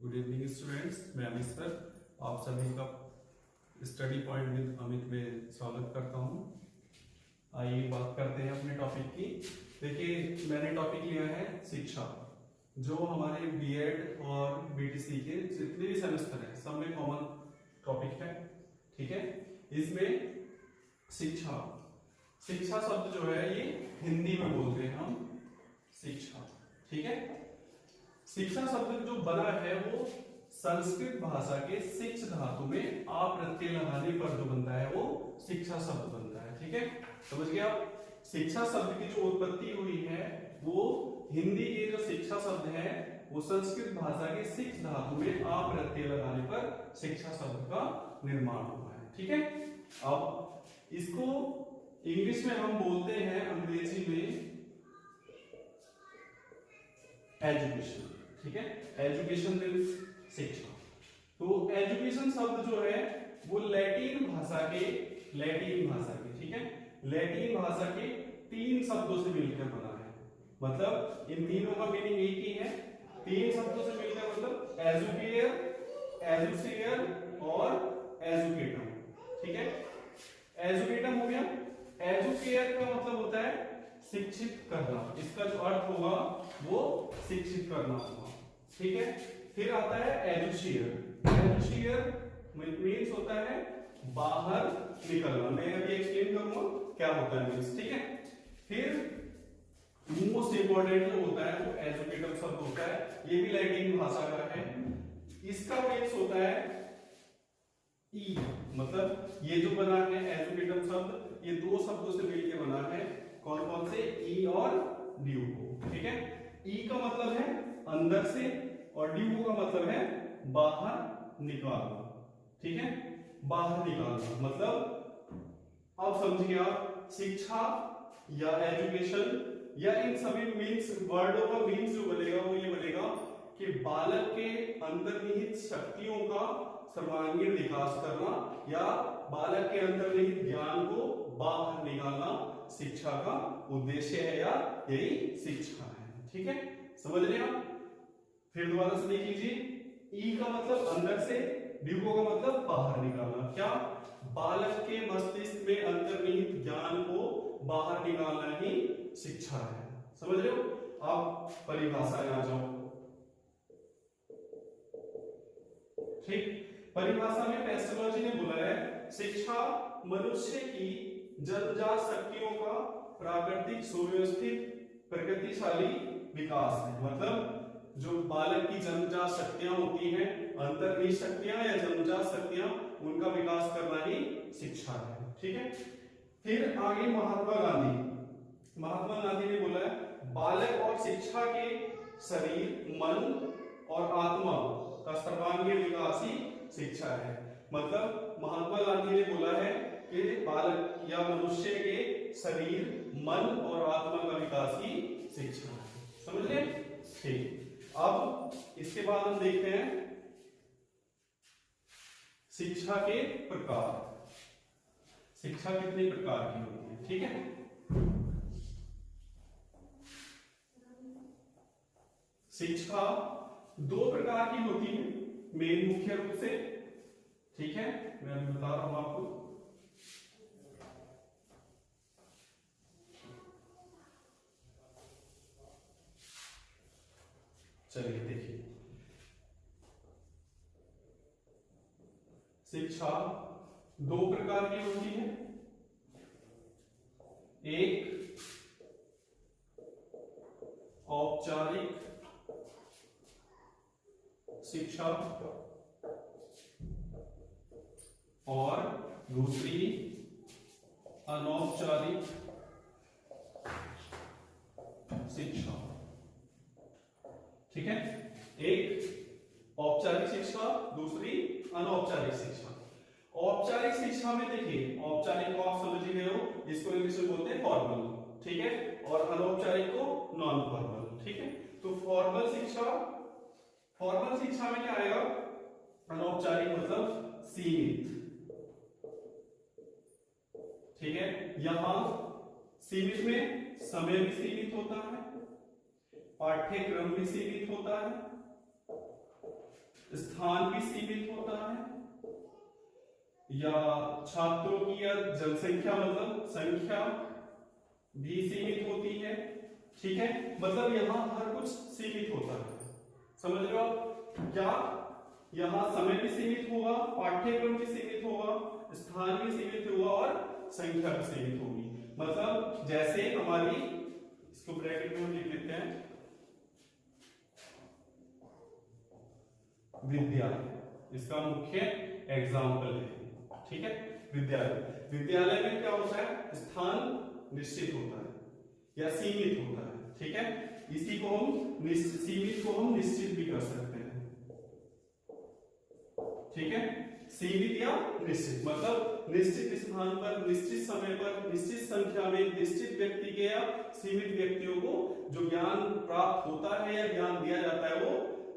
Good evening students, मैं Amit sir आप सभी का स्टडी पॉइंट विद अमित में स्वागत करता हूं। आइए बात करते हैं अपने टॉपिक की। देखिए, मैंने टॉपिक लिया है शिक्षा, जो हमारे बीएड और बीटीसी के जितने भी सेमेस्टर हैं सब में कॉमन टॉपिक है। ठीक है, इसमें शिक्षा शिक्षा शब्द जो है ये हिंदी में बोलते हैं हम शिक्षा। ठीक है, शिक्षा शब्द जो बना है वो संस्कृत भाषा के शिक्ष धातु में आ प्रत्यय लगाने पर जो बनता है वो शिक्षा शब्द बनता है। ठीक है, समझ गए आप। शिक्षा शब्द की जो उत्पत्ति हुई है वो हिंदी के जो शिक्षा शब्द है वो संस्कृत भाषा के शिक्ष धातु में आ प्रत्यय लगाने पर शिक्षा शब्द का निर्माण हुआ है। ठीक है, अब इसको इंग्लिश में हम बोलते हैं, अंग्रेजी में एजुकेशन। ठीक है, एजुकेशन मीन्स शिक्षा। तो एजुकेशन शब्द जो है वो लैटिन भाषा के ठीक है, लैटिन भाषा के 3 शब्दों से मिलकर बना है। मतलब इन तीनों का मीनिंग एक ही है। 3 शब्दों से मिलकर मतलब एजुकेयर, एजुसियर और एजुकेटम। ठीक है, एजुकेटम हो गया। एजुकेयर का मतलब होता है शिक्षित करना, इसका जो अर्थ होगा वो शिक्षित करना होगा। ठीक है, फिर आता है एजुशियर। एजुशियर मीन्स होता है बाहर निकलना। मैं अभी एक्सप्लेन करूंगा क्या होता है मीन्स। ठीक है, फिर मोस्ट इंपॉर्टेंट जो होता है वो एजुकेटिव शब्द होता है, ये भी लैटिन भाषा का है। इसका मीन्स होता है ई, मतलब ये जो बना है एजुकेटिव शब्द ये 2 शब्दों से मिलकर बना है। कौन कौन से? ई और ड्यूको। ठीक है, ई का मतलब है अंदर से और ड्यूको का मतलब है बाहर निकालना। ठीक है, बाहर निकालना मतलब अब समझिए आप, शिक्षा या एजुकेशन या इन सभी मीन्स वर्डों का मीन्स जो बनेगा वो ये बनेगा कि बालक के अंतर्निहित शक्तियों का सर्वांगीण विकास करना या बालक के अंतर्निहित ज्ञान को बाहर निकालना शिक्षा का उद्देश्य है या यही शिक्षा है। ठीक है, समझ रहे हैं आप। फिर दोबारा से देख लीजिए, ई का मतलब अंदर से, ड्यूको का मतलब बाहर निकालना। क्या? बालक के मस्तिष्क में अंतर्निहित ज्ञान को बाहर निकालना ही शिक्षा है। समझ रहे हो? आप परिभाषा आ जाओ। ठीक, परिभाषा में पेस्टोलॉजी ने बोला है शिक्षा मनुष्य की जन्मजात शक्तियों का प्राकृतिक सुव्यवस्थित प्रगतिशाली विकास है। मतलब जो बालक की जन्मजात शक्तियां होती हैं, अंतर्निहित शक्तियां या जन्मजात शक्तियां, उनका विकास करना ही शिक्षा है। ठीक है, फिर आगे महात्मा गांधी ने बोला है बालक और शिक्षा के शरीर, मन और आत्मा का सर्वांगीण विकास ही शिक्षा है। मतलब महात्मा गांधी ने बोला है कि बालक या मनुष्य के शरीर, मन और आत्मा का विकास ही शिक्षा है। समझ रहे? ठीक, अब इसके बाद हम देखते हैं शिक्षा के प्रकार। शिक्षा कितने प्रकार की होती है? ठीक है, शिक्षा 2 प्रकार की होती है मेन मुख्य रूप से। ठीक है, मैं अभी बता रहा हूं आपको। चलिए देखिए, शिक्षा 2 प्रकार की होती है। एक औपचारिक शिक्षा और दूसरी अनौपचारिक शिक्षा। ठीक है, एक औपचारिक शिक्षा, दूसरी अनौपचारिक शिक्षा। औपचारिक शिक्षा में देखिए, औपचारिक को आप समझ ही गए हो, इसको इंग्लिश में बोलते हैं फॉर्मल। ठीक है, और अनौपचारिक को नॉन फॉर्मल। ठीक है, तो फॉर्मल शिक्षा में क्या आएगा? अनौपचारिक मतलब सीमित। ठीक है, यहां सीमित में समय भी सीमित होता है, पाठ्यक्रम भी सीमित होता है, स्थान भी सीमित होता है, या छात्रों की या जनसंख्या मतलब संख्या भी सीमित होती है। ठीक है, मतलब यहाँ हर कुछ सीमित होता है, समझ रहे हो आप? क्या यहाँ समय भी सीमित होगा, पाठ्यक्रम भी सीमित होगा, स्थान भी सीमित होगा और संख्या भी सीमित होगी। मतलब जैसे हमारी, इसको ब्रैकेट में हम लिख लेते हैं, विद्यालय, इसका मुख्य एग्जाम्पल है। ठीक है, विद्यालय, विद्यालय में क्या होता है, स्थान निश्चित होता है या सीमित होता है। ठीक है, इसी को हम सीमित को हम निश्चित भी कर सकते हैं। ठीक है, सीमित या निश्चित मतलब निश्चित स्थान पर, निश्चित समय पर, निश्चित संख्या में, निश्चित व्यक्ति के या सीमित व्यक्तियों को जो ज्ञान प्राप्त होता है या ज्ञान दिया जाता है वो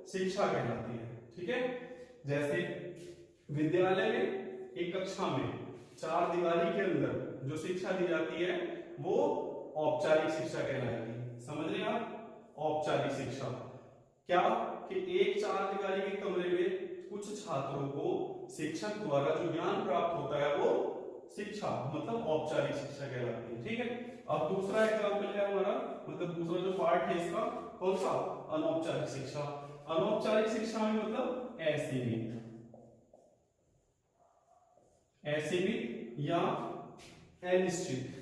शिक्षा कहलाती है। ठीक है, जैसे विद्यालय में एक कक्षा में चार दीवारी के अंदर जो शिक्षा दी जाती है वो औपचारिक शिक्षा कहलाएगी। समझ रहे हैं आप? औपचारिक शिक्षा क्या कि एक चार दीवारी के कमरे में कुछ छात्रों को शिक्षक द्वारा जो ज्ञान प्राप्त होता है वो शिक्षा मतलब औपचारिक शिक्षा कहलाती है। ठीक है, अब दूसरा एग्जाम्पल है हमारा, मतलब दूसरा जो पार्ट है इसका कौन सा, अनौपचारिक शिक्षा। अनौपचारिक शिक्षा में मतलब असीमित, असीमित या अनिश्चित।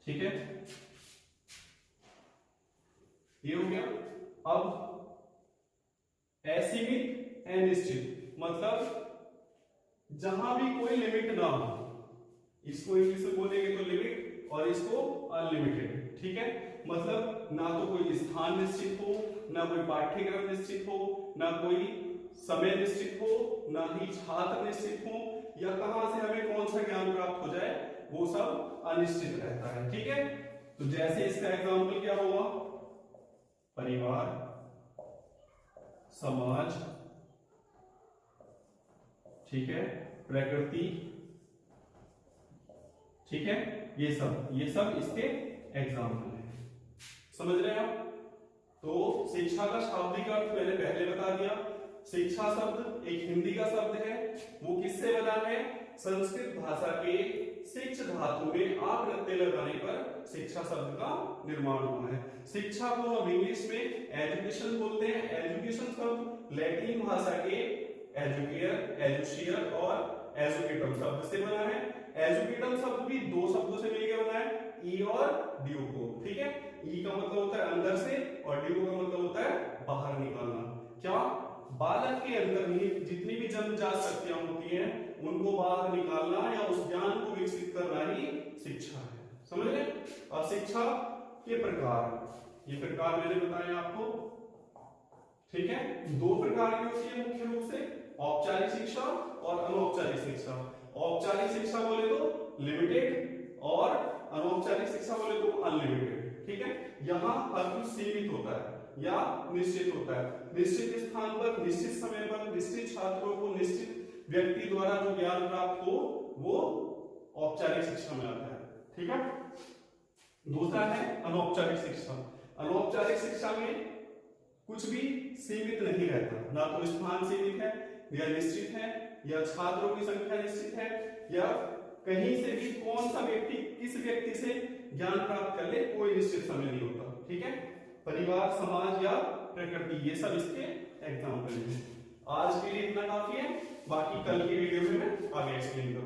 ठीक है, ये हो गया। अब असीमित अनिश्चित मतलब जहां भी कोई लिमिट ना हो, इसको इंग्लिश में बोलेंगे तो लिमिट और इसको अनलिमिटेड। ठीक है, मतलब ना तो कोई स्थान निश्चित हो, ना कोई पाठ्यक्रम निश्चित हो, ना कोई समय निश्चित हो, ना ही छात्र निश्चित हो, या कहां से हमें कौन सा ज्ञान प्राप्त हो जाए वो सब अनिश्चित रहता है। ठीक है, तो जैसे इसका एग्जाम्पल क्या होगा, परिवार, समाज, ठीक है, प्रकृति, ठीक है, ये सब इसके एग्जाम्पल हैं। समझ रहे हैं आप? तो शिक्षा का शाब्दिक अर्थ मैंने पहले बता दिया। शिक्षा शब्द एक हिंदी का शब्द है, वो किससे बना है, संस्कृत भाषा के शिक्ष धातु में आ प्रत्यय लगाने पर शिक्षा शब्द का निर्माण हुआ है। शिक्षा को हम इंग्लिश में एजुकेशन बोलते हैं। एजुकेशन शब्द लैटिन भाषा के एजुकेयर, एजुशियर और एजुकेटम शब्द से बना है। एजुकेटम शब्द भी दो शब्दों से मिलकर बना है, ई और ड्यू को। ठीक है, ई का मतलब होता है अंदर से और ड्यू का मतलब होता है बाहर निकालना। क्या बालक के अंदर जितनी भी जन्मजात शक्तियां होती हैं उनको बाहर निकालना या उस ज्ञान को विकसित करना ही शिक्षा है। समझ रहे? अब शिक्षा के प्रकार, ये प्रकार मैंने बताए आपको। ठीक है, दो प्रकार की होती है मुख्य रूप से, औपचारिक शिक्षा और अनौपचारिक शिक्षा। औपचारिक शिक्षा बोले तो लिमिटेड और अनौपचारिक शिक्षा बोले तो अनलिमिटेड। ठीक है, यहाँ हर कुछ सीमित होता है या निश्चित होता है। निश्चित स्थान पर, निश्चित समय पर, निश्चित छात्रों को, निश्चित व्यक्ति द्वारा जो ज्ञान प्राप्त हो वो औपचारिक शिक्षा में आता है। ठीक है, दूसरा है अनौपचारिक शिक्षा। अनौपचारिक शिक्षा में कुछ भी सीमित नहीं रहता, ना तो स्थान सीमित है या निश्चित है, या छात्रों की संख्या निश्चित है, या कहीं से भी कौन सा व्यक्ति किस व्यक्ति से ज्ञान प्राप्त कर ले कोई निश्चित समय नहीं होता। ठीक है, परिवार, समाज या प्रकृति, ये सब इसके एग्जाम्पल हैं। आज के लिए इतना काफी है, बाकी कल की वीडियो में मैं आगे एक्सप्लेन करूंगा।